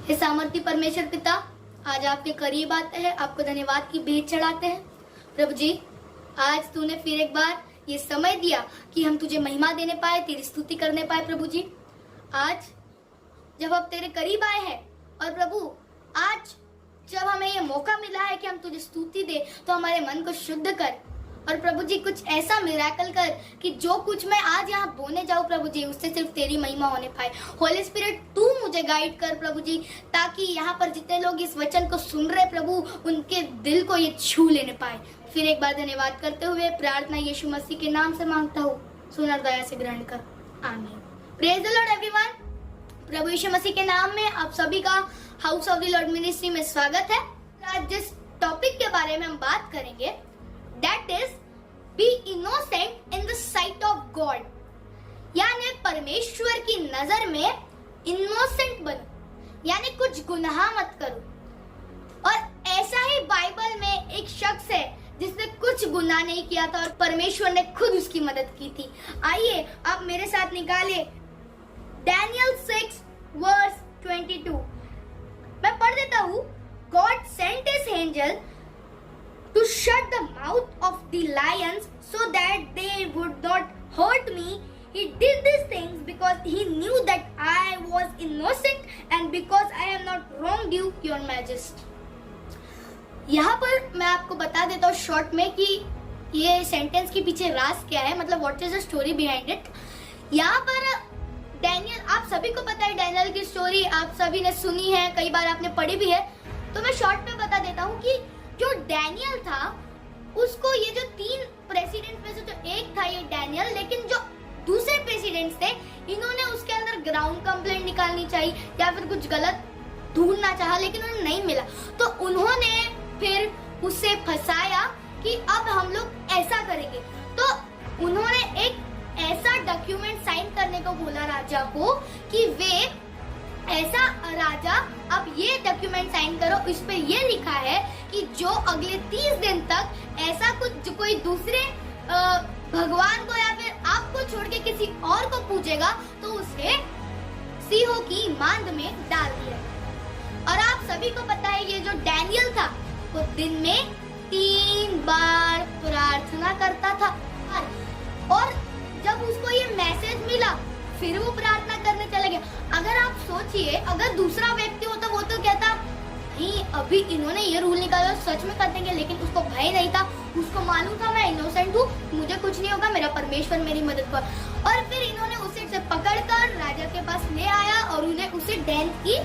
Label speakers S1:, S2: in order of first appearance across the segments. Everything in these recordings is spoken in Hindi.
S1: हे सामर्थी परमेश्वर पिता, आज आपके करीब आते हैं, आपको धन्यवाद की भेंट चढ़ाते हैं। प्रभु जी, आज तूने फिर एक बार ये समय दिया कि हम तुझे महिमा देने पाए, तेरी स्तुति करने पाए। प्रभु जी, आज जब हम तेरे करीब आए हैं और प्रभु आज जब हमें ये मौका मिला है कि हम तुझे स्तुति दे, तो हमारे मन को शुद्ध कर और प्रभु जी कुछ ऐसा मिराकल कर कि जो कुछ मैं आज यहाँ बोलने जाऊँ प्रभु जी, उससे सिर्फ तेरी महिमा होने पाए। होली स्पिरिट, तू मुझे गाइड कर प्रभु जी, ताकि यहाँ पर जितने लोग इस वचन को सुन रहे प्रभु, उनके दिल को ये छू लेने पाए। फिर एक बार धन्यवाद करते हुए प्रार्थना यीशु मसीह के नाम से मांगता हूँ, सुन और दया से ग्रहण कर, आमीन। Praise the Lord everyone. प्रभु यीशु मसीह के नाम में आप सभी का house of the Lord ministry में स्वागत है। आज जिस टॉपिक के बारे में हम बात करेंगे, that is B innocent in the site of God, यानी परमेश्वर की नजर में इनोसेंट बनो, यानी कुछ गुनाह मत करो। और ऐसा ही बाइबल में एक शख्स है जिसने कुछ गुनाह नहीं किया था और परमेश्वर ने खुद उसकी मदद की थी। आइए आप मेरे साथ निकालिए डैनियल 6 वर्स 22। मैं पढ़ देता हूँ। God sent his angel to shut the mouth of the lions so that they would not hurt me. He did these things because he knew that I was innocent and because I am not wronged you, your majesty. यहाँ पर मैं आपको बता देता हूँ शॉर्ट में कि ये सेंटेंस के पीछे राज क्या है, मतलब what is the story behind it. यहाँ पर डैनियल, आप सभी को पता है डैनियल की स्टोरी, आप सभी ने सुनी है, कई बार आपने पढ़ी भी है। तो मैं शॉर्ट में बता देता हूँ कि जो डैनियल था, उसको ये जो 3 प्रेसिडेंट में से जो एक था ये डैनियल, लेकिन जो दूसरे प्रेसिडेंट्स थे, इन्होंने उसके अंदर ग्राउंड कंप्लेंट निकालनी चाहिए या फिर कुछ गलत ढूंढना चाहा, लेकिन उन्हें नहीं मिला। तो उन्होंने फिर उससे फंसाया कि अब हम लोग ऐसा करेंगे। तो उन्होंने एक ऐसा डॉक्यूमेंट साइन करने को बोला राजा को कि वे ऐसा, राजा अब ये डॉक्यूमेंट साइन करो, इस पे ये लिखा है कि जो अगले 30 दिन तक ऐसा कुछ कोई दूसरे भगवान को या फिर आपको छोड़ के किसी और को पूजेगा तो उसे सिंहों की मांद में डाल दिया। और आप सभी को पता है ये जो डैनियल था वो दिन में 3 बार प्रार्थना करता था। और जब उसको ये मैसेज मिला फिर वो प्रार्थना करने चले गए। अगर आप सोचिए, अगर दूसरा व्यक्ति होता वो तो कहता नहीं, अभी इन्होंने ये रूल निकाला सच में कर देंगे, लेकिन उसको भय नहीं था, उसको मालूम था मैं इनोसेंट हूँ, मुझे कुछ नहीं होगा, मेरा परमेश्वर मेरी मदद कर। और फिर इन्होंने उसे पकड़कर राजा के पास ले आया और उन्हें उसे डेन की,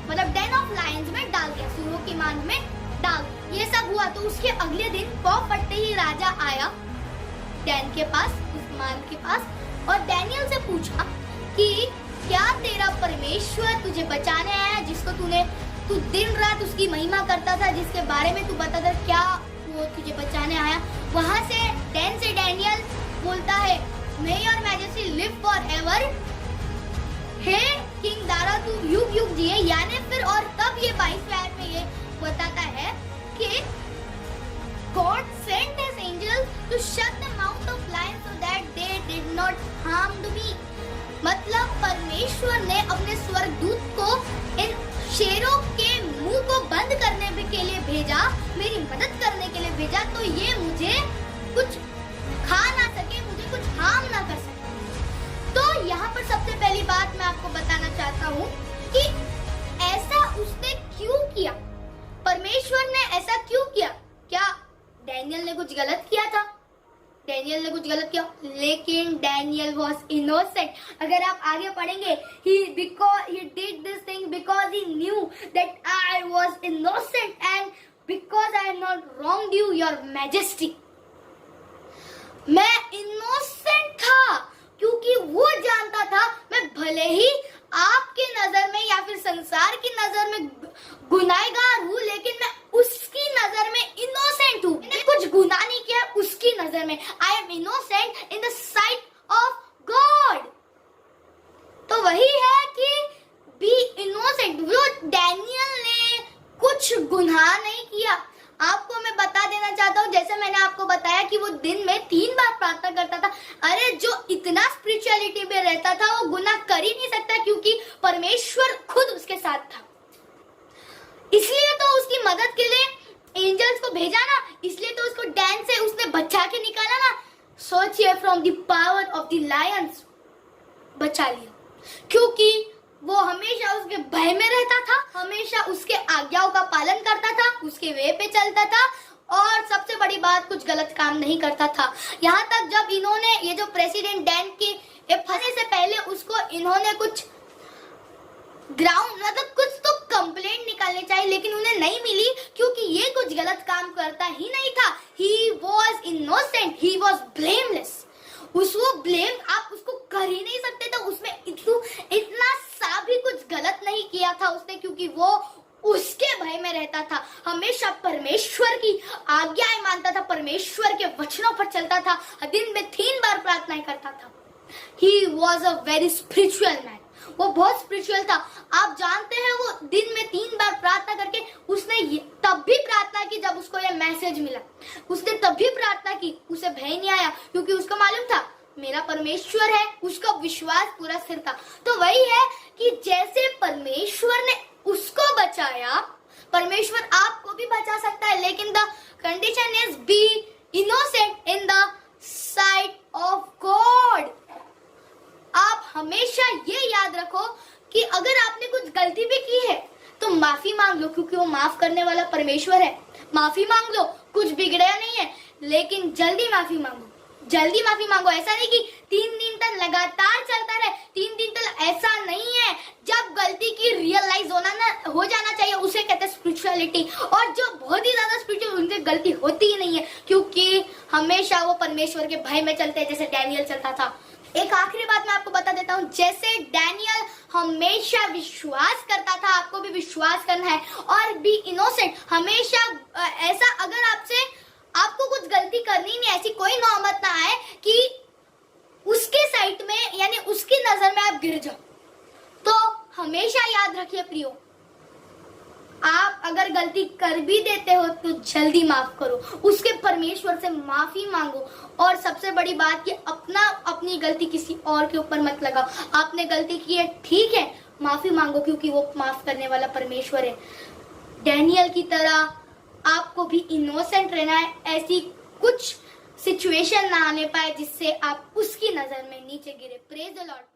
S1: मतलब डेन ऑफ लायंस में डाल दिया, सिंहों की मांद में डाल। ये सब हुआ तो उसके अगले दिन पौ फटते ही राजा आया डैन के पास, उस मांद के पास, और डैनियल से पूछा कि क्या तेरा परमेश्वर तुझे बचाने आया, जिसको तू दिन रात उसकी महिमा करता था, जिसके बारे में तू बताता, क्या वो तुझे बचाने आया? वहां से डैनियल बोलता है, may your majesty live for ever, hey king Dara तू युग युग जिए। यानी फिर और तब ये 22वें आयत में ये बताता है कि God sent his angels to shut the mouth of lions so that they did not harm me. मतलब परमेश्वर ने अपने स्वर्गदूत को इन शेरों के मुंह को बंद करने के लिए भेजा, मेरी मदद करने के लिए भेजा, तो ये मुझे कुछ खा ना सके, मुझे कुछ हार्म ना कर सके। तो यहाँ पर सबसे पहली बात मैं आपको बताना चाहता हूँ कि ऐसा उसने क्यों किया, परमेश्वर ने ऐसा क्यों किया। क्या डैनियल ने कुछ गलत किया था? डैनियल ने कुछ गलत किया, लेकिन डैनियल वॉज इनोसेंट। अगर आप आगे पढ़ेंगे, he did this thing because he knew that I was innocent and because I have not wronged you, your majesty. मैं इनोसेंट था क्योंकि वो जानता था मैं भले ही आपकी नजर में या फिर संसार की नजर में गुनाहगार हूँ, लेकिन मैं उसकी नजर में इनोसेंट हूँ। मैंने कुछ गुनाह नहीं किया उसकी नजर में। I am innocent in the site of God. तो वही है कि बी इनोसेंट। वो डैनियल ने कुछ गुनाह नहीं किया। आपको मैं बता देना चाहता हूँ, जैसे मैंने आपको बताया कि वो दिन में 3 बार प्रार्थना करता था। अरे जो इतना स्पिरिचुअलिटी में रहता था वो गुनाह कर ही नहीं सकता, क्योंकि परमेश्वर खुद उसके साथ था। मदद के लिए एंजल्स को भेजा ना, इसलिए तो उसको डैन से उसने बचा के निकाला ना। सोचिए, from the power of the Lions बचा लिया, क्योंकि वो हमेशा उसके भय में रहता था, हमेशा उसके आज्ञाओं का पालन करता था, उसके वे पे चलता था, और सबसे बड़ी बात, कुछ गलत काम नहीं करता था। यहाँ तक जब इन्होंने ये जो प्रेसिडेंट डैन के फंसने से पहले उसको इन्होंने कुछ ग्राउंड मतलब कुछ तो कंप्लेंट निकालनी चाहिए, लेकिन उन्हें नहीं मिली, क्योंकि ये कुछ गलत काम करता ही नहीं था। He was innocent, he was blameless. उसको ब्लेम आप उसको कर ही नहीं सकते थे, उसमें इतना सा भी कुछ गलत नहीं किया था उसने, क्योंकि वो उसके भय में रहता था, हमेशा परमेश्वर की आज्ञाएं मानता था, परमेश्वर के वचनों पर चलता था, दिन में 3 बार प्रार्थना करता था। He was a very spiritual man. वो बहुत स्पिरिचुअल था। आप जानते हैं, वो दिन में 3 बार प्रार्थना करके उसने तब भी प्रार्थना की जब उसको यह मैसेज मिला। उसने तब भी प्रार्थना की, उसे भय नहीं आया, क्योंकि उसको मालूम था मेरा परमेश्वर है, उसका विश्वास पूरा स्थिर था। तो वही है कि जैसे परमेश्वर ने उसको बचाया, परमेश्वर आपको भी बचा सकता है, लेकिन the condition is B innocent in the site of God. आप हमेशा ये याद रखो कि अगर आपने कुछ गलती भी की है तो माफी मांग लो, क्योंकि वो माफ करने वाला परमेश्वर है। माफी मांग लो, कुछ बिगड़ा नहीं है, लेकिन जल्दी माफी मांगो, जल्दी माफी मांगो। ऐसा नहीं कि 3 दिन तक लगातार चलता रहे, 3 दिन तक ऐसा नहीं है। जब गलती की रियलाइज हो जाना चाहिए, उसे कहते हैं स्पिरिचुअलिटी। और जो बहुत ही ज्यादा स्पिरिचुअल, उनसे गलती होती ही नहीं है, क्योंकि हमेशा वो परमेश्वर के भय में चलते हैं, जैसे डैनियल चलता था। एक आखिरी बात मैं आपको बता देता हूँ, जैसे डैनियल हमेशा विश्वास करता था, आपको भी विश्वास करना है, और बी इनोसेंट। हमेशा ऐसा, अगर आपको कुछ गलती करनी नहीं, ऐसी कोई नौबत ना आए कि उसके साइड में यानी उसकी नजर में आप गिर जाओ। तो हमेशा याद रखिए प्रियो, आप अगर गलती कर भी देते हो तो जल्दी माफ करो, उसके परमेश्वर से माफी मांगो। और सबसे बड़ी बात कि अपनी गलती किसी और के ऊपर मत लगाओ। आपने गलती की है, ठीक है, माफी मांगो, क्योंकि वो माफ करने वाला परमेश्वर है। डैनियल की तरह आपको भी इनोसेंट रहना है, ऐसी कुछ सिचुएशन ना आने पाए जिससे आप उसकी नजर में नीचे गिरे। Praise the Lord.